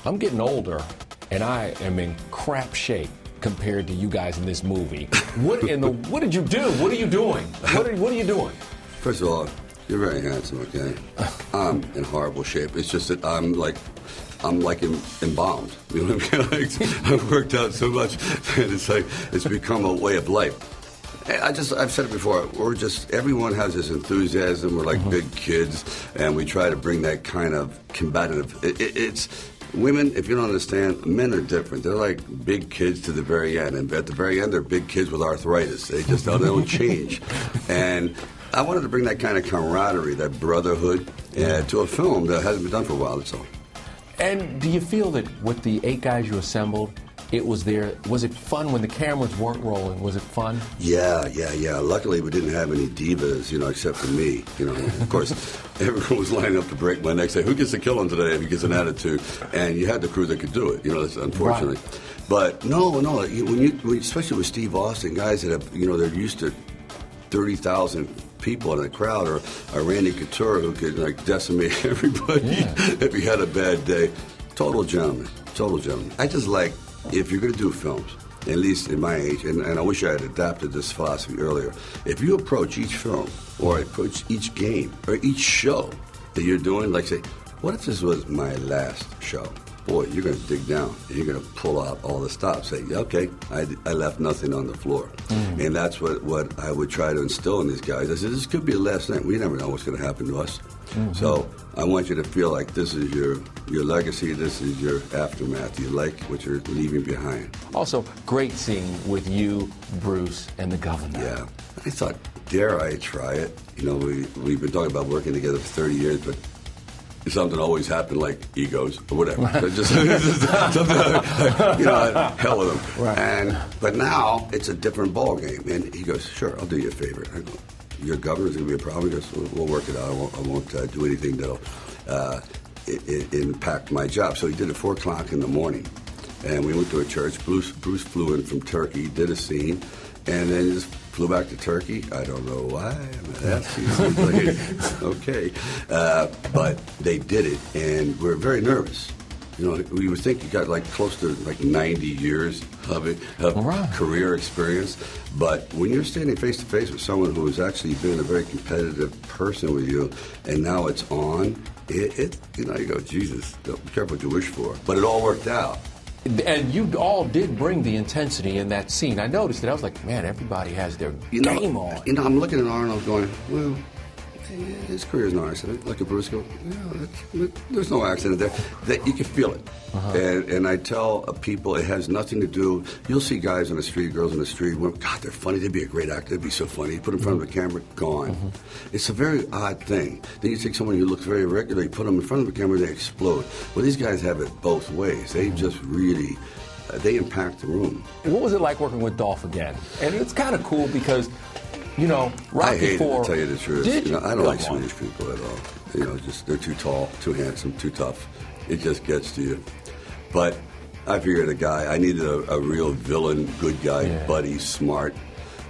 I'm getting older, and I am in crap shape compared to you guys in this movie. What did you do? What are you doing? What are you doing? First of all, you're very handsome, okay? I'm in horrible shape. It's just that I'm like embalmed. You know what I mean? I've worked out so much, and it's become a way of life. I've said it before. Everyone has this enthusiasm. We're like big kids, and we try to bring that kind of combative. It's women. If you don't understand, men are different. They're like big kids to the very end, and at the very end, they're big kids with arthritis. They just don't change. And I wanted to bring that kind of camaraderie, that brotherhood, to a film that hasn't been done for a while. That's all. And do you feel that with the 8 guys you assembled, it was there? Was it fun when the cameras weren't rolling? Was it fun? Yeah. Luckily, we didn't have any divas, except for me. Of course, everyone was lining up to break my neck, say, who gets to kill him today if he gets an attitude? And you had the crew that could do it, unfortunately. Right. But no, especially with Steve Austin, guys that have, they're used to 30,000 people in a crowd, or a Randy Couture who could decimate everybody if he had a bad day. Total gentleman. I just like, if you're going to do films, at least in my age, and I wish I had adapted this philosophy earlier, if you approach each film or approach each game or each show that you're doing, like say, what if this was my last show? Boy, you're going to dig down and you're going to pull out all the stops. Say, okay, I left nothing on the floor. And that's what I would try to instill in these guys. I said, this could be the last night. We never know what's going to happen to us. So I want you to feel like this is your legacy, this is your aftermath. You like what you're leaving behind. Also, great scene with you, Bruce, and the governor. Yeah. I thought, dare I try it? We've been talking about working together for 30 years, but something always happened, like egos or whatever. Something, hell with them. Right. But now it's a different ball game. And he goes, sure, I'll do you a favor. I go, your governor's going to be a problem. He goes, we'll work it out. I won't do anything that'll impact my job. So he did it 4 o'clock in the morning. And we went to a church. Bruce flew in from Turkey, did a scene, and then he just flew back to Turkey. I don't know why. Okay. But they did it, and we're very nervous. We would think you got close to 90 years of career experience. But when you're standing face to face with someone who has actually been a very competitive person with you, and now it's on, you go, Jesus, be careful what you wish for. But it all worked out. And you all did bring the intensity in that scene. I noticed it. I was like, man, everybody has their game on. I'm looking at Arnold going, well, his career is no accident. Look at Bruce go, there's no accident there. That you can feel it. And I tell people it has nothing to do. You'll see guys on the street, girls on the street, God, they're funny. They'd be a great actor. They'd be so funny. You put them in front of a camera, gone. It's a very odd thing. Then you take someone who looks very regular, you put them in front of a camera, they explode. Well, these guys have it both ways. They just really, they impact the room. What was it like working with Dolph again? And it's kind of cool because, Rocky I hate IV, to tell you the truth. Did you? I don't like Swedish people at all. They're too tall, too handsome, too tough. It just gets to you. But I figured I needed a real villain, good guy, buddy, smart,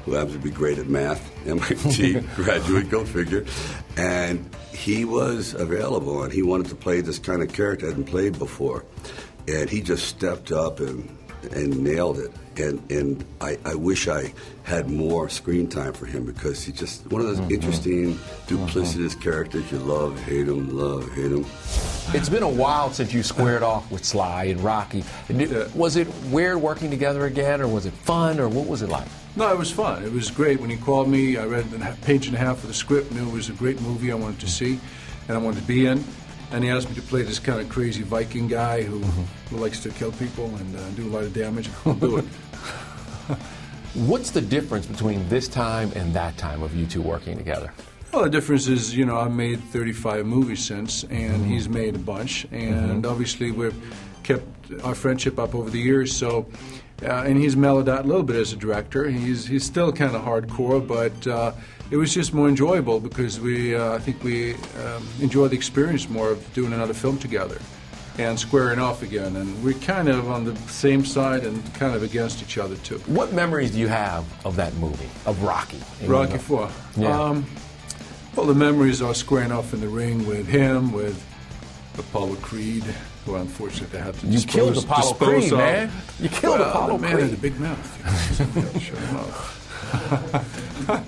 who happens to be great at math, MIT graduate, go figure. And he was available, and he wanted to play this kind of character I hadn't played before. And he just stepped up and nailed it. And I wish I had more screen time for him, because he's just one of those interesting, duplicitous characters. You love, hate him. It's been a while since you squared off with Sly and Rocky. Was it weird working together again, or was it fun, or what was it like? No, it was fun. It was great. When he called me, I read a page and a half of the script, and it was a great movie I wanted to see, and I wanted to be in. And he asked me to play this kind of crazy Viking guy who likes to kill people and do a lot of damage. I'll do it. What's the difference between this time and that time of you two working together? Well, the difference is, I've made 35 movies since, and he's made a bunch. And obviously we've kept our friendship up over the years. So, and he's mellowed out a little bit as a director. He's still kind of hardcore, but it was just more enjoyable because I think we enjoy the experience more of doing another film together and squaring off again. And we're kind of on the same side and kind of against each other, too. What memories do you have of that movie, of Rocky? Rocky IV. Yeah. Well, the memories are squaring off in the ring with him, with Apollo Creed, who unfortunately had to You killed Apollo Creed, of. man. You killed Apollo the man Creed. had a big mouth. Shut him up.